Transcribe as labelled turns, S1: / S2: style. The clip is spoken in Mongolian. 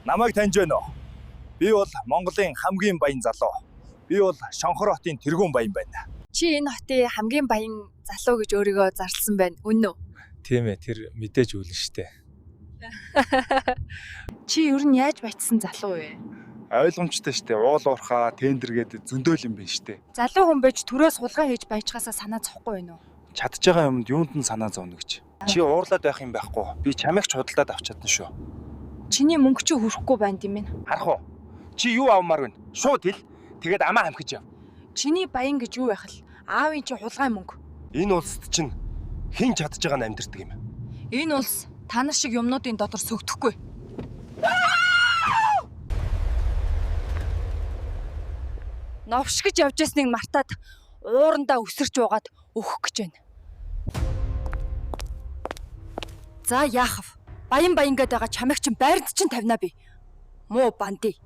S1: Намайг таньж байна уу? Би бол Монголын хамгийн баян залуу. Би бол Шонхор хотын тэргүүн баян байна.
S2: Чи энэ хотын хамгийн баян залуу гэж өөрийгөө зарласан байна. Үнэн үү?
S1: Тийм ээ, тэр мэдээж үлэн штэ.
S2: Чи ер нь яаж баяжсан залуу вэ?
S1: Ойлгомжтой штэ. Уул уурхаа, тендер гэдэг зөндөөл юм байна штэ.
S2: Залуу хүн байж төрөөс хулгай хийж баяжхаасаа санаа зовхгүй байна уу?
S1: Чадж байгаа юмд юунд нь санаа зовно гэж. Чи уурлаад байх юм байхгүй. Би чамайг ч худалдаад авч чадна шүү.
S2: Чиний мөнгө чи хүрхгүй байна тийм ээ.
S1: Харах уу? Чи юу авмаар вэ? Шууд хэл. Тэгээд амаа хамхиж яв.
S2: Чиний баян гэж юу байх вэ? Аавын чи хулгай мөнгө.
S1: Энэ улсад чинь хэн чадж байгааг нь амьдэрдэг юм.
S2: Энэ улс та нар шиг юмнуудын дотор сөгдөхгүй. Новш гэж явж ясныг мартаад уурандаа өсөрч угаад өөх гэж байна. За яах вэ? Баян баян гэдэг байгаа чамайг чинь байранд чинь тавина би. Муу банди.